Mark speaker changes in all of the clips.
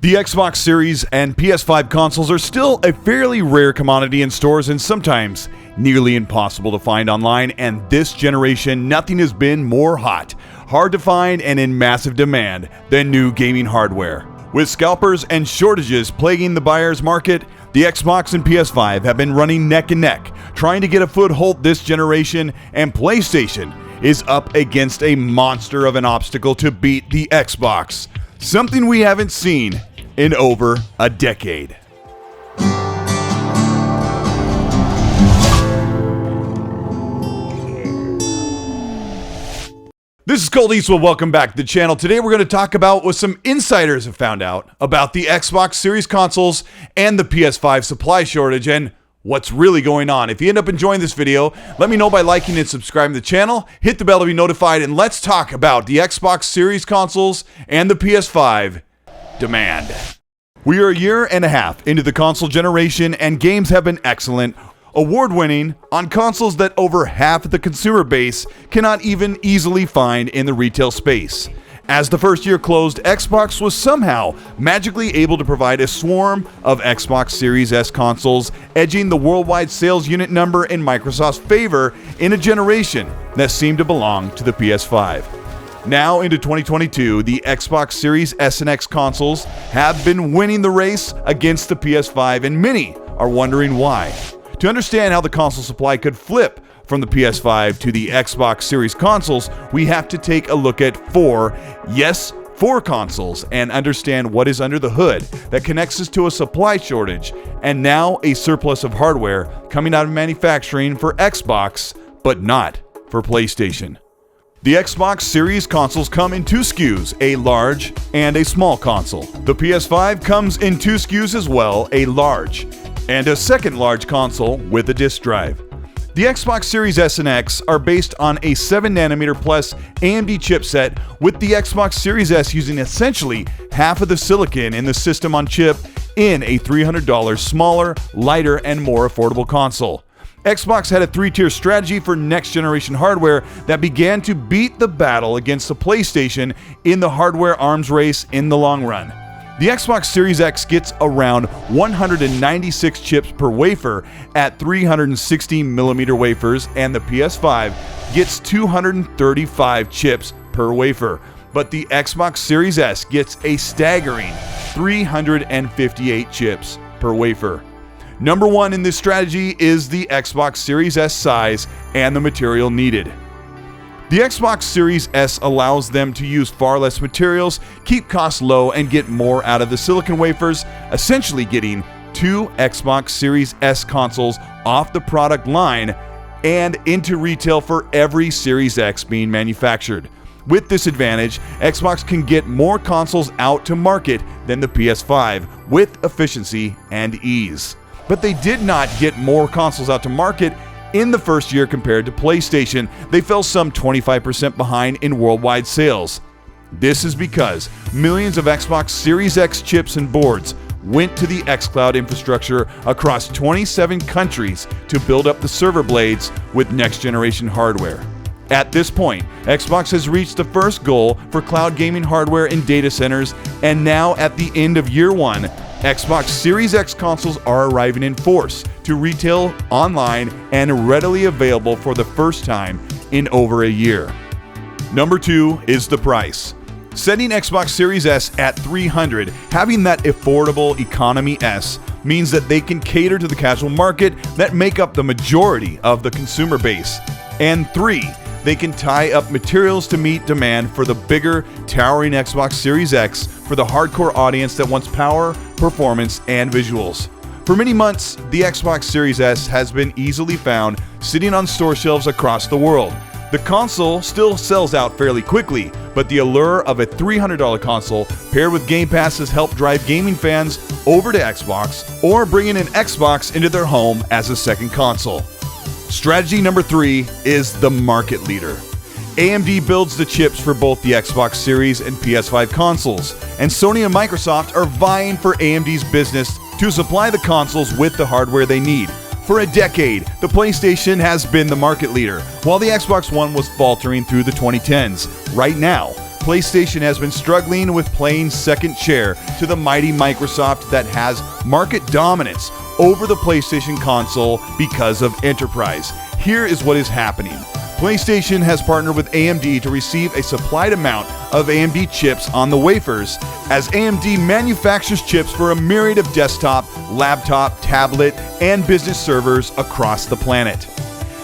Speaker 1: The Xbox Series and PS5 consoles are still a fairly rare commodity in stores and sometimes nearly impossible to find online, and this generation nothing has been more hot, hard to find, and in massive demand than new gaming hardware. With scalpers and shortages plaguing the buyer's market, the Xbox and PS5 have been running neck and neck, trying to get a foothold this generation, and PlayStation is up against a monster of an obstacle to beat the Xbox, something we haven't seen in over a decade. This is Colteastwood. Welcome back to the channel. Today we're going to talk about what some insiders have found out about the Xbox Series consoles and the PS5 supply shortage and what's really going on. If you end up enjoying this video, let me know by liking and subscribing to the channel, hit the bell to be notified, and let's talk about the Xbox Series consoles and the PS5 demand. We are a year and a half into the console generation and games have been excellent, award-winning, on consoles that over half of the consumer base cannot even easily find in the retail space. As the first year closed, Xbox was somehow magically able to provide a swarm of Xbox Series S consoles, edging the worldwide sales unit number in Microsoft's favor in a generation that seemed to belong to the PS5. Now into 2022, the Xbox Series S and X consoles have been winning the race against the PS5, and many are wondering why. To understand how the console supply could flip from the PS5 to the Xbox Series consoles, we have to take a look at four consoles and understand what is under the hood that connects us to a supply shortage and now a surplus of hardware coming out of manufacturing for Xbox, but not for PlayStation. The Xbox Series consoles come in two SKUs, a large and a small console. The PS5 comes in two SKUs as well, a large and a second large console with a disk drive. The Xbox Series S and X are based on a 7nm plus AMD chipset, with the Xbox Series S using essentially half of the silicon in the system on chip in a $300 smaller, lighter, and more affordable console. Xbox had a three-tier strategy for next-generation hardware that began to beat the battle against the PlayStation in the hardware arms race in the long run. The Xbox Series X gets around 196 chips per wafer at 360mm wafers, and the PS5 gets 235 chips per wafer. But the Xbox Series S gets a staggering 358 chips per wafer. Number one in this strategy is the Xbox Series S size and the material needed. The Xbox Series S allows them to use far less materials, keep costs low, and get more out of the silicon wafers, essentially getting two Xbox Series S consoles off the product line and into retail for every Series X being manufactured. With this advantage, Xbox can get more consoles out to market than the PS5 with efficiency and ease. But they did not get more consoles out to market in the first year compared to PlayStation. They fell some 25% behind in worldwide sales. This is because millions of Xbox Series X chips and boards went to the xCloud infrastructure across 27 countries to build up the server blades with next-generation hardware. At this point, Xbox has reached the first goal for cloud gaming hardware in data centers, and now at the end of year one, Xbox Series X consoles are arriving in force to retail online and readily available for the first time in over a year. Number two is the price. Setting Xbox Series S at $300, having that affordable economy S, means that they can cater to the casual market that make up the majority of the consumer base. And three, they can tie up materials to meet demand for the bigger, towering Xbox Series X for the hardcore audience that wants power, performance, and visuals. For many months, the Xbox Series S has been easily found sitting on store shelves across the world. The console still sells out fairly quickly, but the allure of a $300 console paired with Game Pass has helped drive gaming fans over to Xbox or bringing an Xbox into their home as a second console. Strategy number three is the market leader. AMD builds the chips for both the Xbox Series and PS5 consoles, and Sony and Microsoft are vying for AMD's business to supply the consoles with the hardware they need. For a decade, the PlayStation has been the market leader, while the Xbox One was faltering through the 2010s. Right now, PlayStation has been struggling with playing second chair to the mighty Microsoft that has market dominance over the PlayStation console because of enterprise. Here is what is happening. PlayStation has partnered with AMD to receive a supplied amount of AMD chips on the wafers, as AMD manufactures chips for a myriad of desktop, laptop, tablet, and business servers across the planet.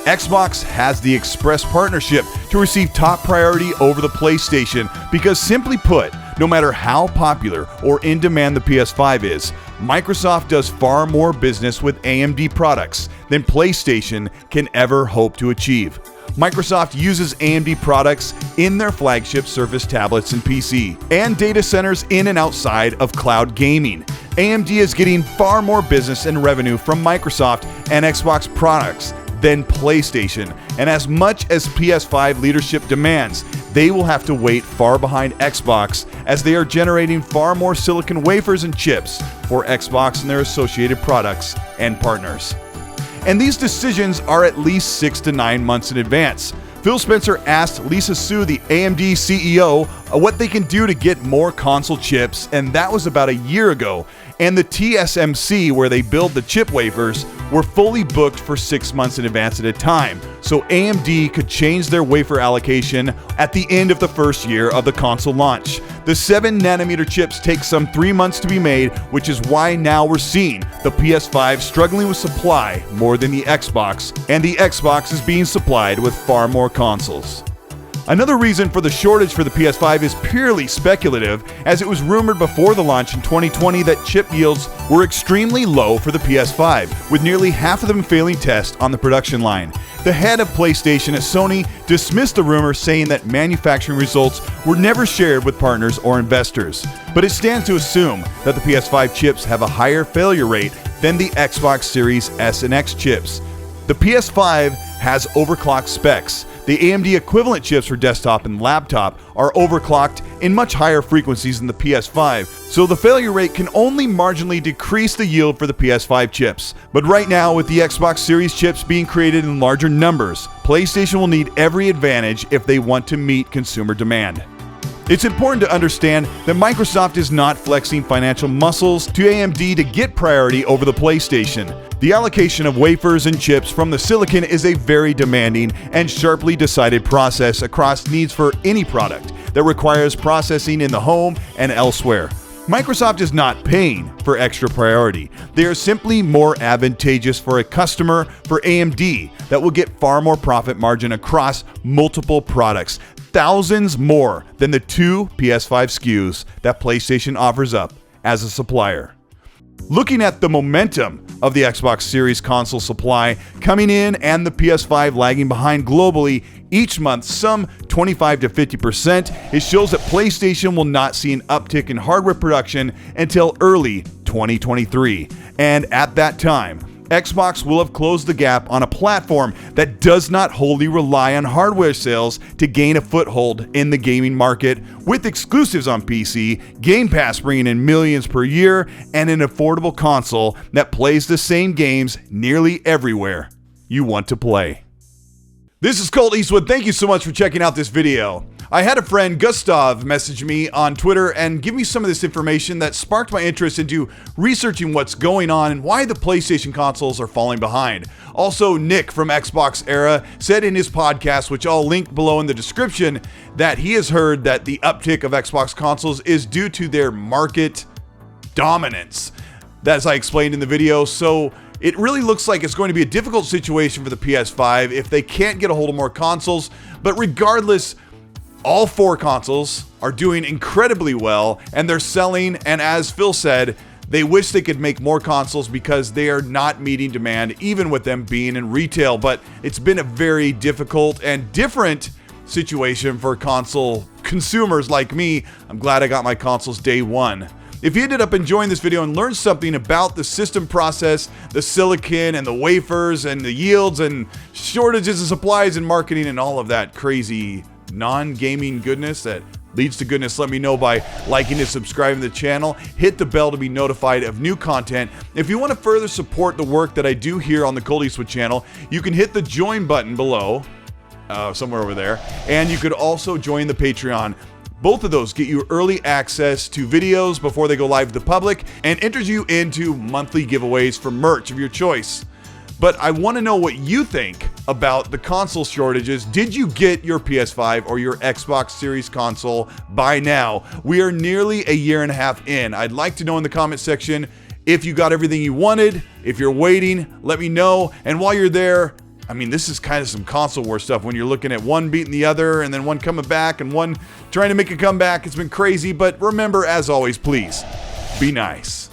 Speaker 1: Xbox has the express partnership to receive top priority over the PlayStation because, simply put, no matter how popular or in demand the PS5 is, Microsoft does far more business with AMD products than PlayStation can ever hope to achieve. Microsoft uses AMD products in their flagship Surface tablets and PC, and data centers in and outside of cloud gaming. AMD is getting far more business and revenue from Microsoft and Xbox products than PlayStation, and as much as PS5 leadership demands, they will have to wait far behind Xbox as they are generating far more silicon wafers and chips for Xbox and their associated products and partners. And these decisions are at least 6 to 9 months in advance. Phil Spencer asked Lisa Su, the AMD CEO, what they can do to get more console chips, and that was about a year ago. And the TSMC, where they build the chip wafers, were fully booked for 6 months in advance at a time, so AMD could change their wafer allocation at the end of the first year of the console launch. The 7nm chips take some 3 months to be made, which is why now we're seeing the PS5 struggling with supply more than the Xbox, and the Xbox is being supplied with far more consoles. Another reason for the shortage for the PS5 is purely speculative, as it was rumored before the launch in 2020 that chip yields were extremely low for the PS5, with nearly half of them failing tests on the production line. The head of PlayStation at Sony dismissed the rumor, saying that manufacturing results were never shared with partners or investors. But it stands to assume that the PS5 chips have a higher failure rate than the Xbox Series S and X chips. The PS5 has overclocked specs. The AMD equivalent chips for desktop and laptop are overclocked in much higher frequencies than the PS5, so the failure rate can only marginally decrease the yield for the PS5 chips. But right now, with the Xbox Series chips being created in larger numbers, PlayStation will need every advantage if they want to meet consumer demand. It's important to understand that Microsoft is not flexing financial muscles to AMD to get priority over the PlayStation. The allocation of wafers and chips from the silicon is a very demanding and sharply decided process across needs for any product that requires processing in the home and elsewhere. Microsoft is not paying for extra priority. They are simply more advantageous for a customer for AMD that will get far more profit margin across multiple products, thousands more than the 2 PS5 SKUs that PlayStation offers up as a supplier. Looking at the momentum of the Xbox Series console supply coming in and the PS5 lagging behind globally each month some 25 to 50%, it shows that PlayStation will not see an uptick in hardware production until early 2023. And at that time, Xbox will have closed the gap on a platform that does not wholly rely on hardware sales to gain a foothold in the gaming market, with exclusives on PC, Game Pass bringing in millions per year, and an affordable console that plays the same games nearly everywhere you want to play. This is Colteastwood. Thank you so much for checking out this video. I had a friend, Gustav, message me on Twitter and give me some of this information that sparked my interest into researching what's going on and why the PlayStation consoles are falling behind. Also, Nick from Xbox Era said in his podcast, which I'll link below in the description, that he has heard that the uptick of Xbox consoles is due to their market dominance, as I explained in the video. So it really looks like it's going to be a difficult situation for the PS5 if they can't get a hold of more consoles. But regardless, all 4 consoles are doing incredibly well and they're selling, and as Phil said, they wish they could make more consoles because they are not meeting demand even with them being in retail. But it's been a very difficult and different situation for console consumers like me. I'm glad I got my consoles day one. If you ended up enjoying this video and learned something about the system process, the silicon and the wafers and the yields and shortages of supplies and marketing and all of that crazy non-gaming goodness that leads to goodness, let me know by liking and subscribing to the channel. Hit the bell to be notified of new content. If you want to further support the work that I do here on the Colteastwood channel, you can hit the join button below, somewhere over there, and you could also join the Patreon. Both of those get you early access to videos before they go live to the public and enters you into monthly giveaways for merch of your choice. But I want to know what you think about the console shortages. Did you get your PS5 or your Xbox Series console by now? We are nearly a year and a half in. I'd like to know in the comment section if you got everything you wanted. If you're waiting, let me know. And while you're there, I mean, this is kind of some console war stuff when you're looking at one beating the other and then one coming back and one trying to make a comeback. It's been crazy, but remember, as always, please be nice.